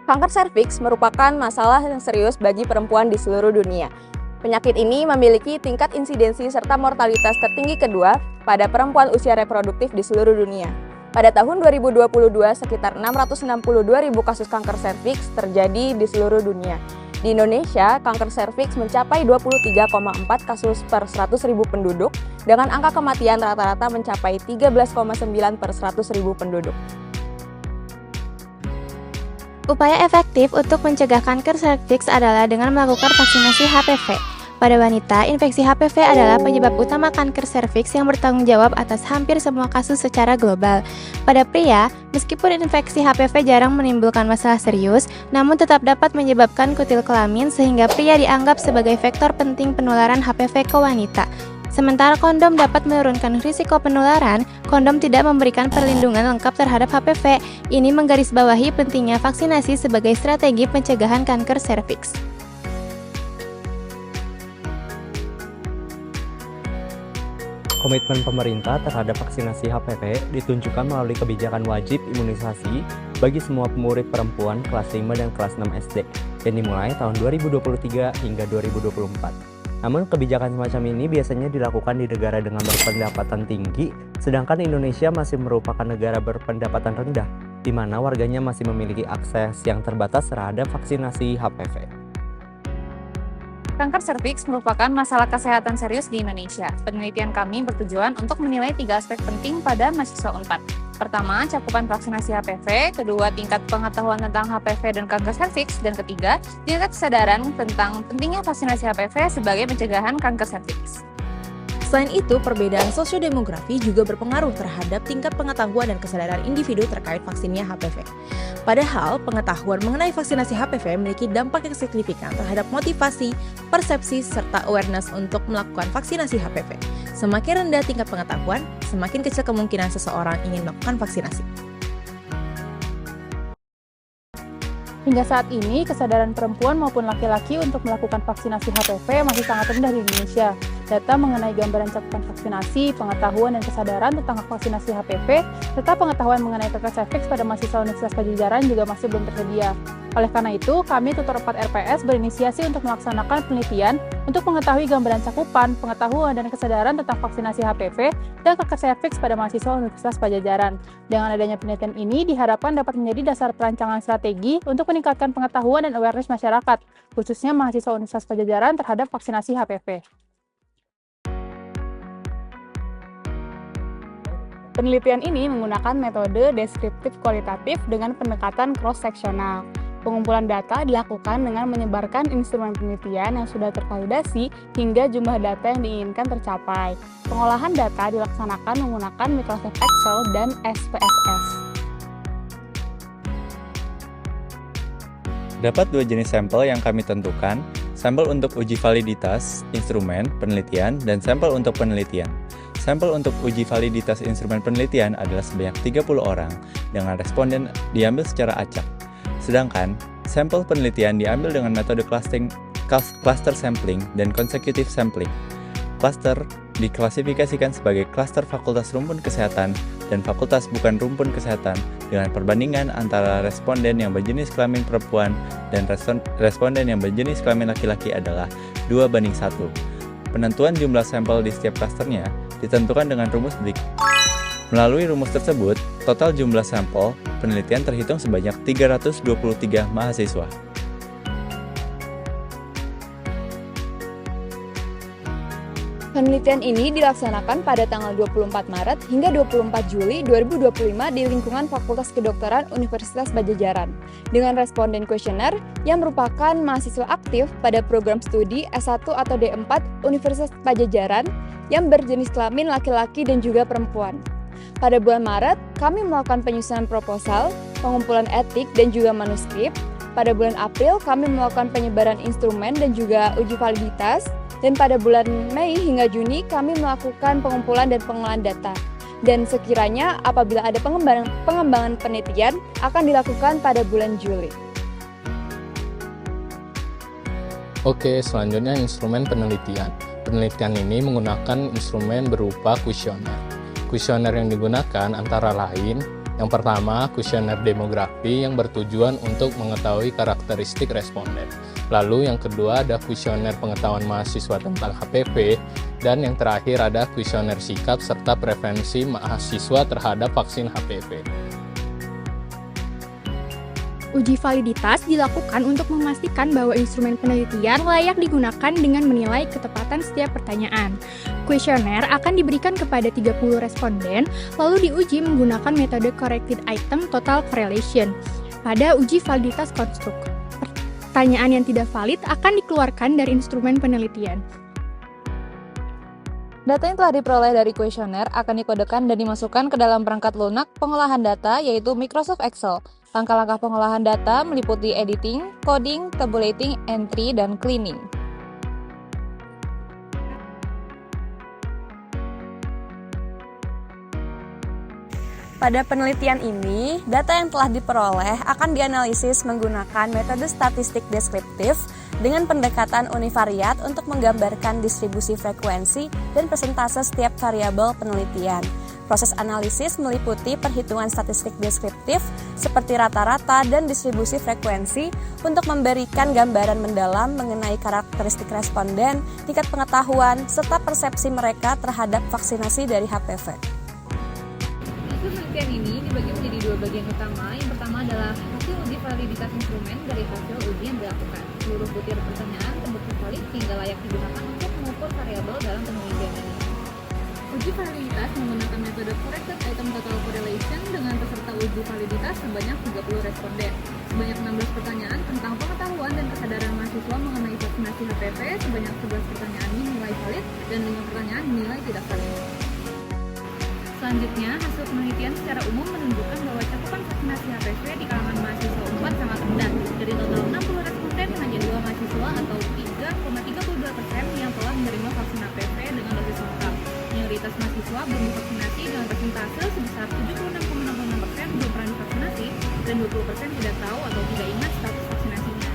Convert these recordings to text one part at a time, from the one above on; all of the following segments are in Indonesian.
Kanker serviks merupakan masalah yang serius bagi perempuan di seluruh dunia. Penyakit ini memiliki tingkat insidensi serta mortalitas tertinggi kedua pada perempuan usia reproduktif di seluruh dunia. Pada tahun 2022, sekitar 662.000 kasus kanker serviks terjadi di seluruh dunia. Di Indonesia, kanker serviks mencapai 23,4 kasus per 100.000 penduduk, dengan angka kematian rata-rata mencapai 13,9 per 100.000 penduduk. Upaya efektif untuk mencegah kanker serviks adalah dengan melakukan vaksinasi HPV. Pada wanita, infeksi HPV adalah penyebab utama kanker serviks yang bertanggung jawab atas hampir semua kasus secara global. Pada pria, meskipun infeksi HPV jarang menimbulkan masalah serius, namun tetap dapat menyebabkan kutil kelamin sehingga pria dianggap sebagai vektor penting penularan HPV ke wanita. Sementara kondom dapat menurunkan risiko penularan, kondom tidak memberikan perlindungan lengkap terhadap HPV. Ini menggarisbawahi pentingnya vaksinasi sebagai strategi pencegahan kanker serviks. Komitmen pemerintah terhadap vaksinasi HPV ditunjukkan melalui kebijakan wajib imunisasi bagi semua murid perempuan kelas 5 dan kelas 6 SD yang dimulai tahun 2023 hingga 2024. Namun kebijakan semacam ini biasanya dilakukan di negara dengan berpendapatan tinggi, sedangkan Indonesia masih merupakan negara berpendapatan rendah, di mana warganya masih memiliki akses yang terbatas terhadap vaksinasi HPV. Kanker serviks merupakan masalah kesehatan serius di Indonesia. Penelitian kami bertujuan untuk menilai 3 aspek penting pada mahasiswa UNPAD. Pertama, cakupan vaksinasi HPV, kedua, tingkat pengetahuan tentang HPV dan kanker serviks, dan ketiga, tingkat kesadaran tentang pentingnya vaksinasi HPV sebagai pencegahan kanker serviks. Selain itu, perbedaan sosiodemografi juga berpengaruh terhadap tingkat pengetahuan dan kesadaran individu terkait vaksinnya HPV. Padahal, pengetahuan mengenai vaksinasi HPV memiliki dampak yang signifikan terhadap motivasi, persepsi, serta awareness untuk melakukan vaksinasi HPV. Semakin rendah tingkat pengetahuan, semakin kecil kemungkinan seseorang ingin melakukan vaksinasi. Hingga saat ini, kesadaran perempuan maupun laki-laki untuk melakukan vaksinasi HPV masih sangat rendah di Indonesia. Data mengenai gambaran cakupan vaksinasi, pengetahuan dan kesadaran tentang vaksinasi HPV, serta pengetahuan mengenai kanker serviks pada mahasiswa Universitas Padjadjaran juga masih belum tersedia. Oleh karena itu, kami Tutor 4 RPS berinisiasi untuk melaksanakan penelitian untuk mengetahui gambaran cakupan, pengetahuan dan kesadaran tentang vaksinasi HPV dan kanker serviks pada mahasiswa Universitas Padjadjaran. Dengan adanya penelitian ini diharapkan dapat menjadi dasar perancangan strategi untuk meningkatkan pengetahuan dan awareness masyarakat, khususnya mahasiswa Universitas Padjadjaran terhadap vaksinasi HPV. Penelitian ini menggunakan metode deskriptif kualitatif dengan pendekatan cross-seksional. Pengumpulan data dilakukan dengan menyebarkan instrumen penelitian yang sudah tervalidasi hingga jumlah data yang diinginkan tercapai. Pengolahan data dilaksanakan menggunakan Microsoft Excel dan SPSS. Dapat 2 jenis sampel yang kami tentukan, sampel untuk uji validitas instrumen penelitian dan sampel untuk penelitian. Sampel untuk uji validitas instrumen penelitian adalah sebanyak 30 orang dengan responden diambil secara acak. Sedangkan, sampel penelitian diambil dengan metode cluster sampling dan consecutive sampling. Cluster diklasifikasikan sebagai cluster fakultas rumpun kesehatan dan fakultas bukan rumpun kesehatan dengan perbandingan antara responden yang berjenis kelamin perempuan dan responden yang berjenis kelamin laki-laki adalah 2:1. Penentuan jumlah sampel di setiap klasternya ditentukan dengan rumus berikut. Melalui rumus tersebut, total jumlah sampel penelitian terhitung sebanyak 323 mahasiswa. Penelitian ini dilaksanakan pada tanggal 24 Maret hingga 24 Juli 2025 di lingkungan Fakultas Kedokteran Universitas Padjadjaran dengan responden kuesioner yang merupakan mahasiswa aktif pada program studi S1 atau D4 Universitas Padjadjaran yang berjenis kelamin laki-laki dan juga perempuan. Pada bulan Maret, kami melakukan penyusunan proposal, pengumpulan etik dan juga manuskrip. Pada bulan April, kami melakukan penyebaran instrumen dan juga uji validitas. Dan pada bulan Mei hingga Juni kami melakukan pengumpulan dan pengolahan data. Dan sekiranya apabila ada pengembangan penelitian akan dilakukan pada bulan Juli. Oke, selanjutnya instrumen penelitian. Penelitian ini menggunakan instrumen berupa kuesioner. Kuesioner yang digunakan antara lain Yang pertama, kuesioner demografi yang bertujuan untuk mengetahui karakteristik responden. Lalu yang kedua ada kuesioner pengetahuan mahasiswa tentang HPV, dan yang terakhir ada kuesioner sikap serta preferensi mahasiswa terhadap vaksin HPV. Uji validitas dilakukan untuk memastikan bahwa instrumen penelitian layak digunakan dengan menilai ketepatan setiap pertanyaan. Kuesioner akan diberikan kepada 30 responden, lalu diuji menggunakan metode corrected item total correlation. Pada uji validitas konstruk, pertanyaan yang tidak valid akan dikeluarkan dari instrumen penelitian. Data yang telah diperoleh dari kuesioner akan dikodekan dan dimasukkan ke dalam perangkat lunak pengolahan data yaitu Microsoft Excel. Langkah-langkah pengolahan data meliputi editing, coding, tabulating, entry, dan cleaning. Pada penelitian ini, data yang telah diperoleh akan dianalisis menggunakan metode statistik deskriptif dengan pendekatan univariat untuk menggambarkan distribusi frekuensi dan persentase setiap variabel penelitian. Proses analisis meliputi perhitungan statistik deskriptif seperti rata-rata dan distribusi frekuensi untuk memberikan gambaran mendalam mengenai karakteristik responden, tingkat pengetahuan, serta persepsi mereka terhadap vaksinasi dari HPV. Penelitian ini dibagi menjadi dua bagian utama. Yang pertama adalah hasil uji validitas instrumen dari hasil uji yang dilakukan. Seluruh butir pertanyaan terbukti valid hingga layak digunakan untuk mengukur variabel dalam penelitian ini. Uji validitas menggunakan metode corrected item total correlation dengan peserta uji validitas sebanyak 30 responden. Sebanyak 16 pertanyaan tentang pengetahuan dan kesadaran mahasiswa mengenai vaksinasi HPV, sebanyak 11 pertanyaan dinilai valid dan 5 pertanyaan dinilai tidak valid. Selanjutnya, hasil penelitian secara umum menunjukkan bahwa cakupan vaksinasi HPV di kalangan mahasiswa UNPAD sangat rendah. Dari total 60 responden, hanya 2 mahasiswa atau 3,32% yang telah menerima vaksin HPV dengan dosis lengkap. Mayoritas mahasiswa belum divaksinasi dengan persentase sebesar 76,66% belum pernah divaksinasi dan 20% tidak tahu atau tidak ingat status vaksinasinya.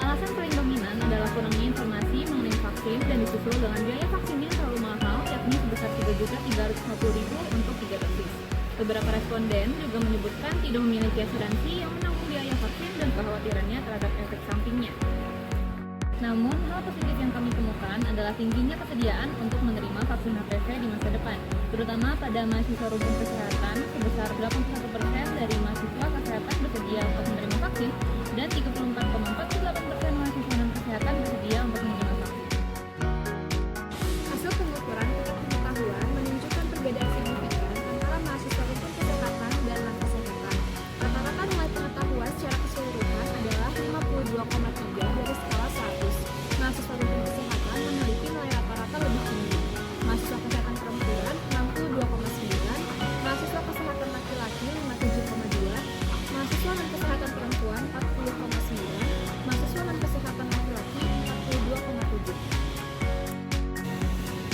Alasan paling dominan adalah kurangnya informasi mengenai vaksin dan disusul dengan biaya vaksin yang terlalu mahal, yakni sebesar Rp3.350.000 untuk 3 dosis. Beberapa responden juga menyebutkan tidak memiliki asuransi yang menanggung biaya vaksin dan kekhawatirannya terhadap efek sampingnya. Namun, hal positif yang kami temukan adalah tingginya kesediaan untuk menerima vaksin HPV di masa depan, terutama pada mahasiswa rumpun kesehatan. Sebesar 81% dari mahasiswa kesehatan bersedia untuk menerima vaksin dan 34,48% mahasiswa non-kesehatan bersedia untuk menerima vaksin. Hasil pengukuran tingkat pengetahuan menunjukkan perbedaan signifikan antara mahasiswa rumpun kesehatan dan non-kesehatan. Rata-rata nilai pengetahuan secara keseluruhan adalah 52,3 dari skala 100. Mahasiswa rumpun kesehatan memiliki nilai rata-rata lebih tinggi. Mahasiswa kesehatan perempuan 62,9, mahasiswa kesehatan laki-laki 57,2, mahasiswa non-kesehatan perempuan 40,9, mahasiswa non-kesehatan laki-laki 42,7.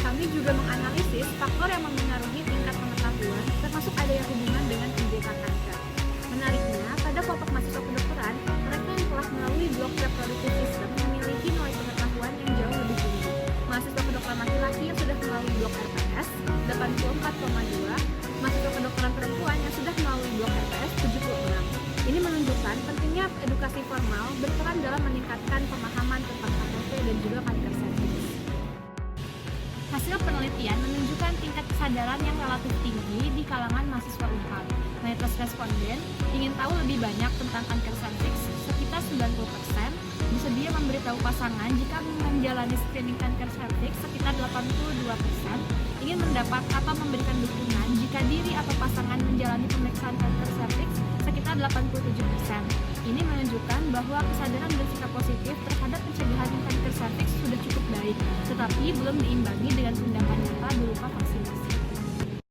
Kami juga menganalisis faktor yang mempengaruhi tingkat pengetahuan, termasuk adanya hubungan dengan penderita kanker. Menariknya, pada kelompok mahasiswa kedokteran, mereka yang telah melalui blok reproductive system memiliki nilai pengetahuan yang jauh lebih tinggi. Mahasiswa kedokteran laki-laki yang sudah melalui blok RPS 84,2, mahasiswa kedokteran perempuan yang sudah melalui blok RPS 76. Ini menunjukkan pentingnya edukasi formal berperan dalam meningkatkan pemahaman tentang HPV dan juga kanker serviks. Hasil penelitian menunjukkan tingkat kesadaran yang relatif tinggi di kalangan mahasiswa UNPAD. Mayoritas responden ingin tahu lebih banyak tentang kanker serviks, sekitar 90%, bersedia memberitahu pasangan jika menjalani screening kanker serviks, sekitar 82%, ingin mendapat atau memberikan dukungan jika diri atau pasangan menjalani pemeriksaan kanker serviks, sekitar 87%. Ini menunjukkan bahwa kesadaran bersikap positif terhadap pencegahan kanker serviks sudah cukup baik, tetapi belum diimbangi dengan tindakan nyata berupa vaksinasi.